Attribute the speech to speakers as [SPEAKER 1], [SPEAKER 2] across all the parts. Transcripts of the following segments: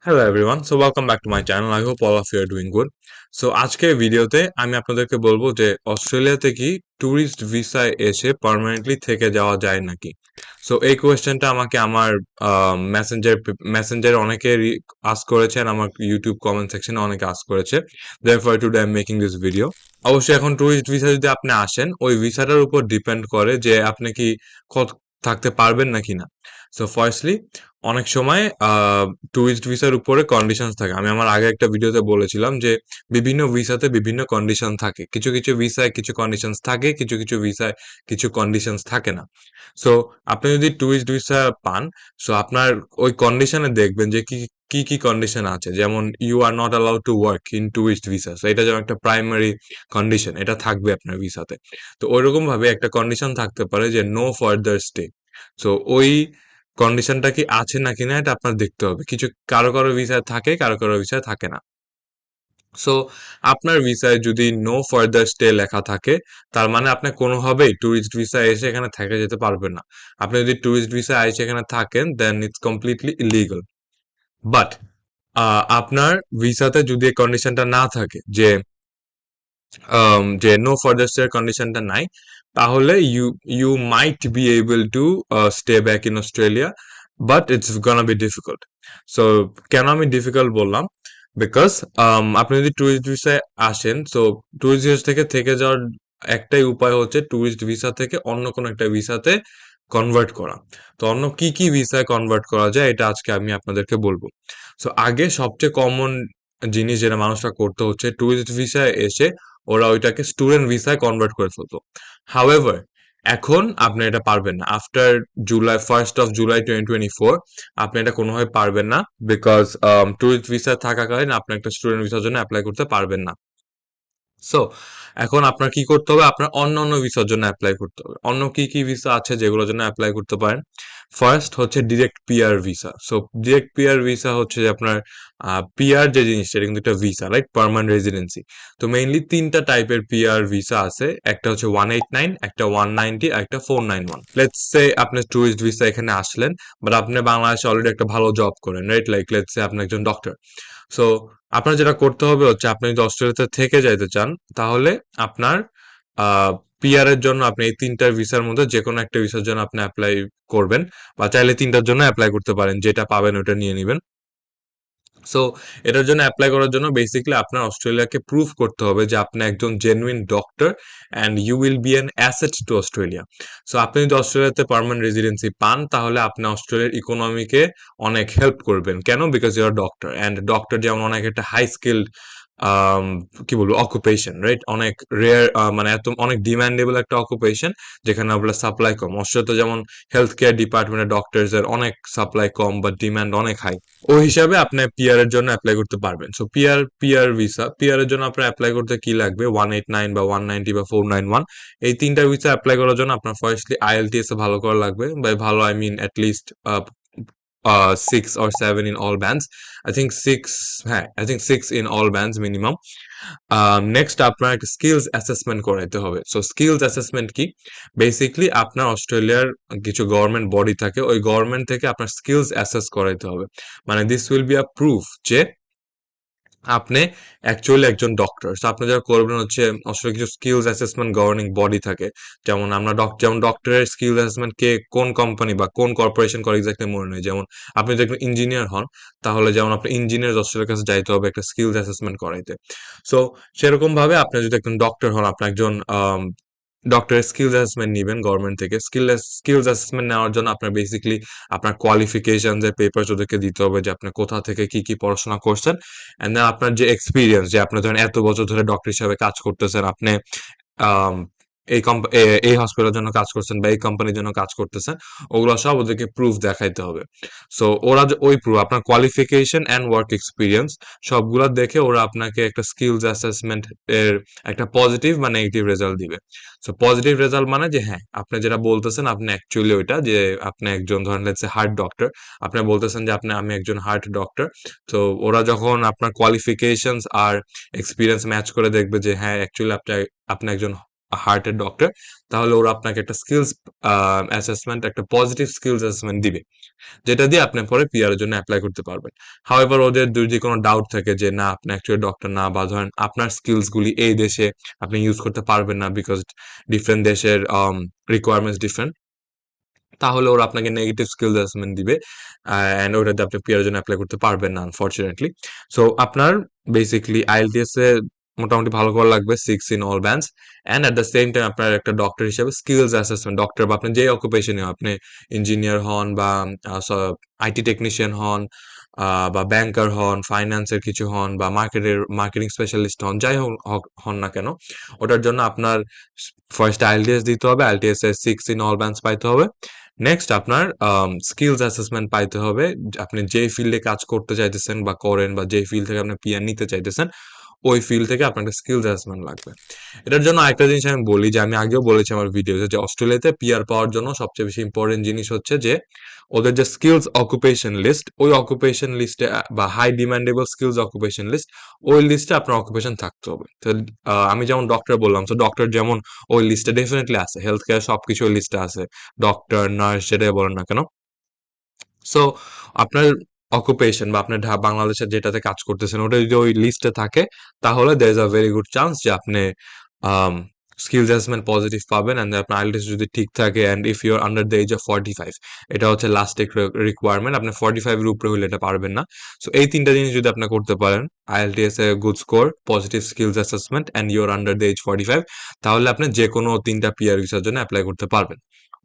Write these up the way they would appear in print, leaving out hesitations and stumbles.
[SPEAKER 1] Hello everyone, so welcome back to my channel. I hope all of you are doing good. So আজকের ভিডিওতে আমি আপনাদেরকে বলবো যে অস্ট্রেলিয়াতে কি ট্যুরিস্ট ভিসায় এসে পার্মানেন্টলি থেকে যাওয়া যায় নাকি। সো এই কোয়েশ্চেনটা আমাকে আমার মেসেঞ্জারে অনেকে আস্ক করেছেন, আমার ইউটিউব কমেন্ট সেকশনে অনেকে আস্ক করেছে। Therefore today I'm making this video. অবশ্যই এখন ট্যুরিস্ট ভিসা যদি আপনি আসেন, ওই ভিসাটার উপর ডিপেন্ড করে যে আপনি কি কত থাকতে পারবেন নাকি না। সো ফার্স্টলি অনেক সময় ট্যুরিস্ট ভিসার উপরে কন্ডিশনস থাকে। আমি আমার আগে একটা ভিডিওতে বলেছিলাম যে বিভিন্ন ভিসাতে বিভিন্ন কন্ডিশন থাকে। কিছু কিছু ভিসায় কিছু কন্ডিশনস থাকে, কিছু কিছু ভিসায় কিছু কন্ডিশনস থাকে না। সো আপনি যদি ট্যুরিস্ট ভিসা পান, সো আপনার ওই কন্ডিশনে দেখবেন যে কি কি কি কন্ডিশন আছে। যেমন you are not allowed to work in tourist visa. So এটা যেমন একটা প্রাইমারি কন্ডিশন, এটা থাকবে আপনার ভিসাতে। তো ওইরকম ভাবে একটা কন্ডিশন থাকতে পারে যে নো ফার্দার স্টে। সো ওই কন্ডিশনটা কি আছে নাকি না এটা আপনার দেখতে হবে। কিছু কারো কারো ভিসায় থাকে, কারো কারো ভিসায় থাকে না। সো আপনার ভিসায় যদি নো ফার্দার স্টে লেখা থাকে, তার মানে আপনি কোনোভাবেই ট্যুরিস্ট ভিসা এসে এখানে থেকে যেতে পারবেন না। আপনি যদি ট্যুরিস্ট ভিসা এসে এখানে থাকেন, দেন ইটস কমপ্লিটলি ইলিগাল। বাট আপনার ভিসাতে যদি এই কন্ডিশনটা না থাকে যে নো ফার্দার স্টে কন্ডিশনটা নাই, তাহলে you you might be able to stay back in Australia, but it's gonna be difficult. So কেন আমি ডিফিকাল্ট বললাম? বিকজ আপনি যদি ট্যুরিস্ট ভিসায় আসেন, সো ট্যুরিস্ট ভিসা থেকে যাওয়ার একটাই উপায় হচ্ছে ট্যুরিস্ট ভিসা থেকে অন্য কোনো একটা ভিসাতে কনভার্ট করা। তো অন্য কি কি ভিসায় কনভার্ট করা যায় এটা আজকে আমি আপনাদেরকে বলবো। সো আগে সবচেয়ে কমন জিনিস যেটা মানুষরা করতে হচ্ছে ট্যুরিস্ট ভিসায় এসে ওরা ওইটাকে স্টুডেন্ট ভিসায় কনভার্ট করে ফেলতো। হাউএভার এখন আপনি এটা পারবেন না। আফটার জুলাই 2024 আপনি এটা কোনোভাবে পারবেন না, বিকজ ট্যুরিস্ট ভিসা থাকাকালীন আপনি একটা স্টুডেন্ট ভিসার জন্য অ্যাপ্লাই করতে পারবেন না। সো এখন আপনার কি করতে হবে? আপনার অন্য অন্য ভিসার জন্য অ্যাপ্লাই করতে হবে। অন্য কি কি ভিসা আছে যেগুলোর জন্য অ্যাপ্লাই করতে পারেন? ফার্স্ট হচ্ছে direct PR visa. So direct PR visa হচ্ছে যে আপনার পিআর যে জিনিসটা, এটা কিন্তু একটা ভিসা, রাইট? Permanent residency. তো মেইনলি তিনটা টাইপের পিআর ভিসা আছে। একটা হচ্ছে 189, একটা 190 আর একটা 491। লেটস সে আপনি ট্যুরিস্ট ভিসা এখানে আসলেন, বাট আপনি বাংলাদেশে অলরেডি একটা ভালো জব করেন, রাইট? লাইক লেটস সে আপনি একজন ডক্টর। সো আপনার যেটা করতে হবে হচ্ছে, আপনি যদি অস্ট্রেলিয়াতে থেকে যাইতে চান, তাহলে আপনার পিআর এর জন্য আপনি এই তিনটার ভিসার মধ্যে যে কোনো একটা ভিসার জন্য আপনি অ্যাপ্লাই করবেন, বা চাইলে তিনটার জন্য অ্যাপ্লাই করতে পারেন, যেটা পাবেন ওটা নিয়ে নেবেন। সো এটার জন্য অ্যাপ্লাই করার জন্য বেসিক্যালি আপনার অস্ট্রেলিয়াকে প্রুভ করতে হবে যে আপনি একজন genuine doctor and you will be an asset to Australia. So আপনি যদি অস্ট্রেলিয়াতে পার্মানেন্ট রেসিডেন্সি পান, তাহলে আপনি অস্ট্রেলিয়ার ইকোনমিকে অনেক হেল্প করবেন। কেন? Because you are doctor, and doctor যেমন অনেক একটা হাই স্কিল্ড আম কি বলবো অকুপেশন, রাইট? অনেক রেয়ার, মানে এত অনেক ডিমান্ডেবল একটা অকুপেশন, যেখানে আপনার সাপ্লাই কম। অস্ট্রেলিয়াতে যেমন হেলথ কেয়ার ডিপার্টমেন্টের ডক্টরস এর অনেক সাপ্লাই কম, বাট ডিমান্ড অনেক হাই। ওই হিসাবে আপনি পিআর এর জন্য অ্যাপ্লাই করতে পারবেন। সো পিআর ভিসা, পিআর এর জন্য আপনার অ্যাপ্লাই করতে কি লাগবে? 189 বা 190 বা 491, এই তিনটা ভিসা অ্যাপ্লাই করার জন্য আপনার ফার্স্টলি আইএলটিএস এ ভালো করা লাগবে। বাই ভালো I mean at least 6 or 7 in all bands. I think 6, হ্যাঁ, I think 6 in all bands minimum. Next আপনার একটা স্কিলস অ্যাসেসমেন্ট করাইতে হবে। সো স্কিলস অ্যাসেসমেন্ট কি? বেসিকলি আপনার অস্ট্রেলিয়ার কিছু গভর্নমেন্ট বডি থাকে, ওই গভর্নমেন্ট থেকে আপনার স্কিলস অ্যাসেস করাইতে হবে। মানে this will be a proof যে আপনি অ্যাকচুয়ালি একজন ডক্টর। সো আপনি যারা করবেন হচ্ছে, আসলে কিছু স্কিলস অ্যাসেসমেন্ট গভর্নিং বডি থাকে। যেমন আমরা যেমন ডক্টরের স্কিল অ্যাসেসমেন্ট কে কোন কোম্পানি বা কোন কর্পোরেশন করে এক্স্যাক্টলি মনে নেই। যেমন আপনি যদি একজন ইঞ্জিনিয়ার হন, তাহলে যেমন আপনি ইঞ্জিনিয়ার অস্ট্রেলিয়ার কাছে যাইতে হবে একটা স্কিলস অ্যাসেসমেন্ট করাইতে। সো সেরকম ভাবে আপনি যদি একজন ডক্টর হন, আপনি একজন ডক্টরের স্কিলস অ্যাসেসমেন্ট নিবেন গভর্নমেন্ট থেকে। স্কিলস অ্যাসেসমেন্ট নেওয়ার জন্য আপনার বেসিক্যালি আপনার কোয়ালিফিকেশনস এর পেপারস ওদেরকে দিতে হবে, যে আপনি কোথা থেকে কি কি পড়াশোনা করছেন, এন্ড দেন আপনার যে এক্সপিরিয়েন্স, যে আপনি ধরেন এত বছর ধরে ডক্টর হিসাবে কাজ করতেছেন, আপনি আম, এই হসপিটালের জন্য কাজ করছেন বা এই কোম্পানির জন্য কাজ করতেছেন, ওগুলো সব ওদেরকে প্রুফ দেখাইতে হবে। সো ওরা ওই প্রুফ, আপনার কোয়ালিফিকেশন অ্যান্ড ওয়ার্ক এক্সপিরিয়েন্স সবগুলা দেখে ওরা আপনাকে একটা স্কিলস অ্যাসেসমেন্ট এর একটা পজিটিভ বা নেগেটিভ রেজাল্ট দিবে। সো পজিটিভ রেজাল্ট মানে যে হ্যাঁ, আপনি যেটা বলতেছেন আপনি অ্যাকচুয়ালি ওইটা, যে আপনি একজন ধরেন লেটস সে হার্ট ডক্টর, আপনি বলতেছেন যে আমি একজন হার্ট ডক্টর। তো ওরা যখন আপনার কোয়ালিফিকেশনস আর এক্সপিরিয়েন্স ম্যাচ করে দেখবে যে হ্যাঁ অ্যাকচুয়ালি আপনি একজন হার্টের ডক্টর, তাহলে ওরা আপনাকে একটা স্কিলস অ্যাসেসমেন্ট, একটা পজিটিভ স্কিলস অ্যাসেসমেন্ট দিবে, যেটা দিয়ে আপনি পরে পিআর এর জন্য অ্যাপ্লাই করতে পারবেন। হাউএভার ওদের যদি কোনো ডাউট থাকে যে না আপনি অ্যাকচুয়ালি ডক্টর না, বা ধরেন আপনার স্কিলস গুলি এই দেশে আপনি ইউজ করতে পারবেন না বিকজ ডিফারেন্ট দেশের রিকোয়ারমেন্টস ডিফারেন্ট, তাহলে ওরা আপনাকে নেগেটিভ স্কিলস অ্যাসেসমেন্ট দিবে অ্যান্ড ওটাতে আপনি পিআর এর জন্য অ্যাপ্লাই করতে পারবেন না আনফরচুনেটলি। সো আপনার বেসিক্যালি আইএলটিএস এ মোটামুটি ভালো করা লাগবে 6 in all bands, and at the same time আপনার একটা ডক্টর হিসেবে স্কিলস অ্যাসেসমেন্ট, ডক্টর বা আপনি যে অকুপেশনে আপনি ইঞ্জিনিয়ার হন বা আইটি টেকনিশিয়ান হন, বা ব্যাংকার হন, ফাইন্যান্সের কিছু হন, বা মার্কেটিং স্পেশালিস্ট হন, যাই হন না কেন, ওটার জন্য আপনার ফার্স্ট আইএলটিএস দিতে হবে, IELTS A 6 in all bands পাইতে হবে। নেক্সট আপনার স্কিলস অ্যাসেসমেন্ট পাইতে হবে, আপনি যে ফিল্ডে কাজ করতে চাইতেছেন বা করেন, বা যে ফিল্ড থেকে আপনি পিআর নিতে চাইতেছেন, ওই ফিল্ড থেকে আপনার একটা স্কিলস অ্যাসেসমেন্ট লাগবে। এটার জন্য আরেকটা জিনিস আমি বলি, যে আমি আগেও বলেছি আমার ভিডিওতে, যে অস্ট্রেলিয়াতে পিআর পাওয়ার জন্য সবচেয়ে বেশি ইম্পর্টেন্ট জিনিস হচ্ছে যে ওদের যে স্কিলস অকুপেশন লিস্ট, ওই অকুপেশন লিস্টে বা high demandable skills occupation list, ওই লিস্টে আপনার অকুপেশন থাকতে হবে। তো আমি যেমন ডক্টর বললাম, তো ডক্টর যেমন ওই লিস্টে ডেফিনেটলি আছে, হেলথ কেয়ার সবকিছু ওই লিস্টে আছে, ডক্টর, নার্স, যেটাই বলেন না কেন। সো আপনার অকুপেশন বা আপনার বাংলাদেশের যেটাতে কাজ করতেছেন ওটা যদি ওই লিস্টে থাকে, তাহলে there is a very good chance যে আপনি স্কিলস অ্যাসেসমেন্ট পজিটিভ পাবেন, অ্যান্ড আপনার আইএলটিএস যদি ঠিক থাকে, and if you are under the age of 45, এটা হচ্ছে লাস্ট রিকোয়ারমেন্ট, আপনি 45 এর উপরে হলে এটা পারবেন না। সো এই তিনটা জিনিস যদি আপনি করতে পারেন, IELTS a good score, positive skills assessment, and you are under the age 45, তাহলে আপনি যে কোনো তিনটা পিআর ভিসার জন্য অ্যাপ্লাই করতে পারবেন।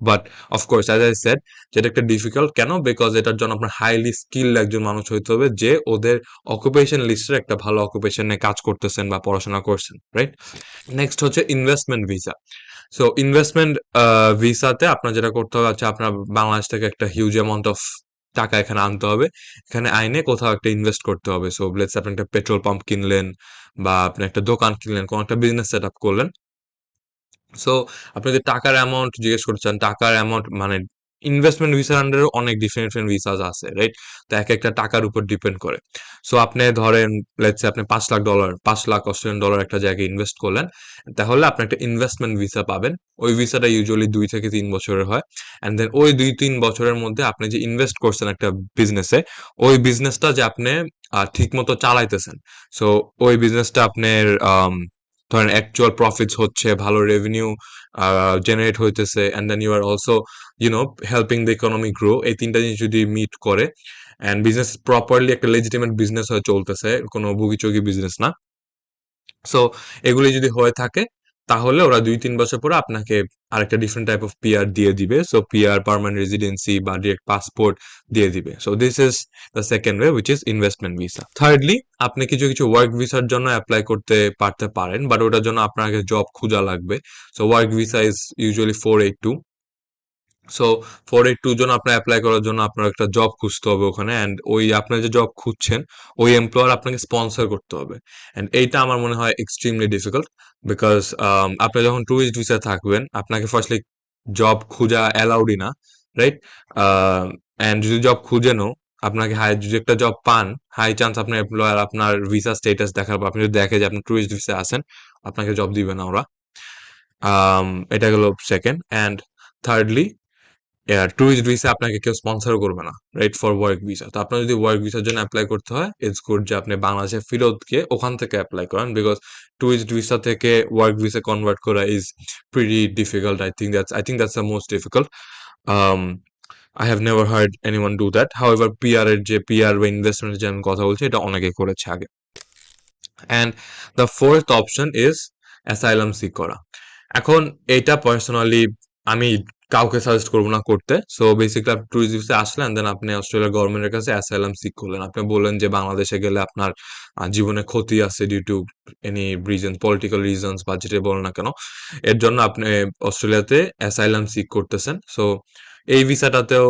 [SPEAKER 1] But of course as I said, যেটা একটা ডিফিকাল্ট কেন, বিকজ এটার জন্য আপনার হাইলি স্কিল্ড একজন মানুষ হইতে হবে, যে ওদের অকুপেশন লিস্টের একটা ভালো অকুপেশনে কাজ করতেছেন বা পড়াশোনা করছেন, রাইট? নেক্সট হচ্ছে ইনভেস্টমেন্ট ভিসা। সো ইনভেস্টমেন্ট ভিসাতে আপনার যেটা করতে হবে হচ্ছে, আপনার বাংলাদেশ থেকে একটা হিউজ অ্যামাউন্ট অফ টাকা এখানে আনতে হবে, এখানে আইনে কোথাও একটা ইনভেস্ট করতে হবে। সো লেটস আপনি একটা পেট্রোল পাম্প কিনলেন, বা আপনি একটা দোকান কিনলেন, কোনো একটা বিজনেস সেট আপ করলেন। সো আপনি যদি টাকার অ্যামাউন্ট জিজ্ঞেস করছেন, টাকার অ্যামাউন্ট মানে ইনভেস্টমেন্ট ভিসার আন্ডারে অনেক ডিফারেন্ট ডিফারেন্ট ভিসাস আছে, রাইট? তো এক একটা টাকার উপর ডিপেন্ড করে। সো আপনি ধরেন লেটস আপনি $5 লাখ, $5 লাখ একটা জায়গায় ইনভেস্ট করলেন, তাহলে আপনি একটা ইনভেস্টমেন্ট ভিসা পাবেন। ওই ভিসাটা ইউজুয়ালি 2 থেকে 3 বছরের হয়, অ্যান্ড দেন ওই 2-3 বছরের মধ্যে আপনি যে ইনভেস্ট করছেন একটা বিজনেসে, ওই বিজনেসটা যে আপনি ঠিক মতো চালাইতেছেন, সো ওই বিজনেসটা আপনার ধরেন অ্যাকচুয়াল প্রফিটস হচ্ছে, ভালো রেভিনিউ জেনারেট হইতেছে, and then you are also helping the economy grow, এই তিনটা জিনিস যদি মিট করে, অ্যান্ড বিজনেস প্রপারলি একটা লেজিটিমেট বিজনেস হয়ে চলতেছে, কোনো বুগিচুগি বিজনেস না, সো এগুলি যদি হয়ে থাকে, তাহলে ওরা 2-3 বছর পরে আপনাকে আরেকটা ডিফারেন্ট টাইপ অফ পিআর দিয়ে দিবে। সো পিআর, পার্মানেন্ট রেসিডেন্সি বা ডিরেক্ট পাসপোর্ট দিয়ে দিবে। So this is the second way, which is investment visa. Thirdly, আপনি কিছু কিছু ওয়ার্ক ভিসার জন্য অ্যাপ্লাই করতে পারতে পারেন, বাট ওটার জন্য আপনাকে জব খোঁজা লাগবে। So work visa is usually 482। So 482 জন আপনার অ্যাপ্লাই করার জন্য আপনার একটা জব খুঁজতে হবে ওখানে, অ্যান্ড ওই আপনার যে জব খুঁজছেন, ওই এমপ্লয়ার আপনাকে স্পন্সর করতে হবে, অ্যান্ড এইটা আমার মনে হয় এক্সট্রিমলি ডিফিকাল্ট, বিকজ আপনি যখন ট্যুরিস্ট ভিসা থাকবেন, আপনাকে ফার্স্টলি জব খোঁজা অ্যালাউডই না, রাইট? অ্যান্ড যদি জব খুঁজেনও, আপনাকে হাই যদি একটা জব পান, হাই চান্স আপনার এমপ্লয়ার আপনার ভিসা স্টেটাস দেখার পর, আপনি যদি দেখে যে আপনি ট্যুরিস্ট ভিসা আছেন, আপনাকে জব দিবে না ওরা। এটা গেল second, and thirdly, tourist visa আপনাকে কেউ স্পন্সর করবে না, রাইট? ফর ওয়ার্ক ভিসা, তো আপনার যদি ওয়ার্ক ভিসার জন্য অ্যাপ্লাই করতে হয়, ইটস গুড যে আপনি বাংলাদেশে ফেরত গিয়ে ওখান থেকে অ্যাপ্লাই করেন, বিকজ ট্যুরিস্ট ভিসা থেকে ওয়ার্ক ভিসা কনভার্ট করা is pretty difficult. I think that's the most difficult. um I have never heard anyone do that. However, PR এর যে পিআর বা ইনভেস্টমেন্টের যে আমি কথা বলছি, এটা অনেকে করেছে আগে। And the fourth option is asylum sick করা। এখন এটা পার্সোনালি আমি কাউকে সাজেস্ট করবো না করতে। সো বেসিক্যালি আপনি ট্যুরিস্ট ভিসা আসলেন, দেন আপনি অস্ট্রেলিয়া গভর্নমেন্টের কাছে অ্যাসাইলাম সিক করলেন, আপনি বললেন যে বাংলাদেশে গেলে আপনার জীবনে ক্ষতি আছে due to any reason, political reasons বা যেটা বলেন না কেন, এর জন্য আপনি অস্ট্রেলিয়াতে অ্যাসাইলাম সিক করতেছেন। সো এই ভিসাটাতেও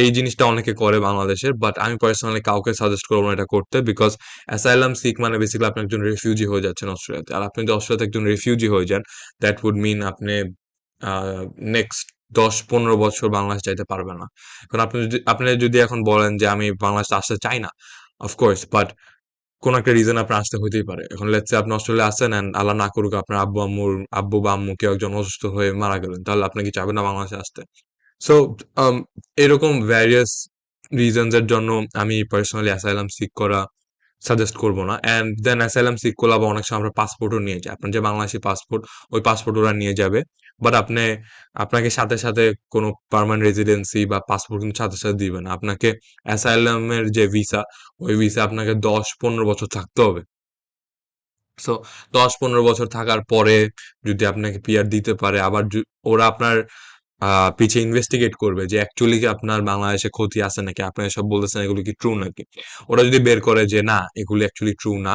[SPEAKER 1] এই জিনিসটা অনেকে করে বাংলাদেশের, বাট আমি পার্সোনালি কাউকে সাজেস্ট করবো না এটা করতে, বিকজ অ্যাসাইলাম সিক মানে বেসিক্যালি আপনি একজন রেফিউজি হয়ে যাচ্ছেন অস্ট্রেলিয়াতে, আর আপনি যদি অস্ট্রেলিয়াতে একজন রেফিউজি হয়ে যান, দ্যাট উড মিন আপনি নেক্সট 10-15 বছর বাংলাদেশ যাইতে পারবেন না। কারণ আপনি যদি এখন বলেন যে আমি বাংলাদেশ আসতে চাই না, অফকোর্স, বাট কোন একটা রিজন আপনার আসতে হইতেই পারে। এখন লেটস সে আপনি অস্ট্রেলিয়া আসছেন অ্যান্ড আল্লাহ না করুক আপনার আব্বু বা আম্মু কেউ একজন অসুস্থ হয়ে মারা গেলেন। তাহলে আপনি কি চাবেন না বাংলাদেশে আসতে? সো এরকম ভ্যারিয়াস রিজনস এর জন্য আমি পার্সোনালি অ্যাসাইলাম সিক করা সাজেস্ট করব না। অ্যান্ড দেন অ্যাসাইলাম সিক করলে আবার অনেক সময় আমরা পাসপোর্টও নিয়ে যাই। আপনার যে বাংলাদেশি পাসপোর্ট, ওই পাসপোর্ট ওরা নিয়ে যাবে। বাট আপনাকে সাথে, সাথে কোনো পার্মানেন্ট রেসিডেন্সি বা পাসপোর্ট কিন্তু সাথে, সাথে দিবে না। আপনাকে অ্যাসাইলামের যে ভিসা, ওই ভিসা আপনাকে ১০-১৫ বছর থাকতে হবে। সো ১০-১৫ বছর থাকার পরে যদি আপনাকে পিআর দিতে পারে, আবার ওরা আপনার পিছে ইনভেস্টিগেট করবে যে অ্যাকচুয়ালি কি আপনার বাংলাদেশে ক্ষতি আছে নাকি, আপনি এসব বলতেছেন এগুলো কি ট্রু নাকি। ওরা যদি বের করে যে না এগুলি অ্যাকচুয়ালি ট্রু না,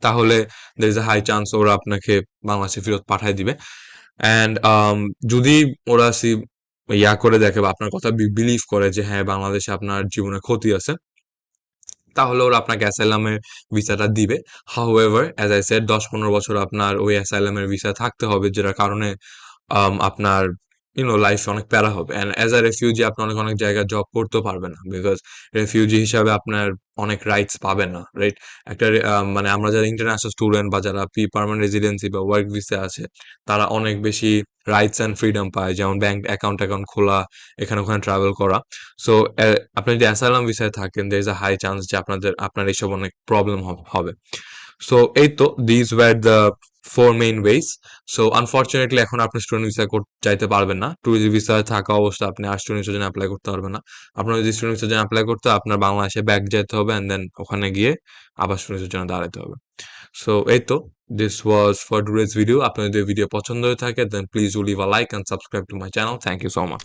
[SPEAKER 1] তাহলে there is a high chance ওরা আপনাকে বাংলাদেশে ফেরত পাঠায় দিবে। অ্যান্ড যদি ওরা করে দেখে বা আপনার কথা বিলিভ করে যে হ্যাঁ বাংলাদেশে আপনার জীবনে ক্ষতি আছে, তাহলে ওরা আপনাকে অ্যাসাইলামের ভিসাটা দিবে। হাউএভার অ্যাজ আই সেড ১০-১৫ বছর আপনার ওই অ্যাসাইলামের ভিসা থাকতে হবে, যেটার কারণে আপনার লাইফে অনেক প্যারা হবে। অ্যান্ড অ্যাজ আ রেফিউজি আপনি অনেক অনেক জায়গায় জব করতেও পারবেন না, বিকজ রেফিউজি হিসাবে আপনার অনেক রাইটস পাবেন না, রাইট? মানে আমরা যারা ইন্টারন্যাশনাল স্টুডেন্ট বা যারা পার্মানেন্ট রেসিডেন্সি বা ওয়ার্ক ভিসা আছে, তারা অনেক বেশি রাইটস অ্যান্ড ফ্রিডম পায়, যেমন ব্যাংক অ্যাকাউন্ট খোলা, এখানে ওখানে ট্রাভেল করা। সো আপনি যদি অ্যাসাইলাম ভিসায় থাকেন, there is a high chance যে আপনার এইসব অনেক প্রবলেম হবে। সো এই তো this were the 4 main ways. So unfortunately এখন আপনি স্টুডেন্ট ভিসা চাইতে পারবেন না। ট্যুরিস্ট ভিসায় থাকা অবস্থা আপনি আর স্টুডেন্ট ভিসার জন্য অ্যাপ্লাই করতে পারবেন না। আপনার যদি স্টুডেন্ট ভিসার জন্য অ্যাপ্লাই করতে হয়, আপনার বাংলাদেশে ব্যাক যেতে হবে অ্যান্ড দেন ওখানে গিয়ে আবার স্টুডেন্ট ভিসার জন্য দাঁড়াতে হবে। সো এই তো this was for today's video. আপনার যদি ভিডিও পছন্দ হয়ে থাকে then please do leave a like and subscribe to my channel. Thank you so much.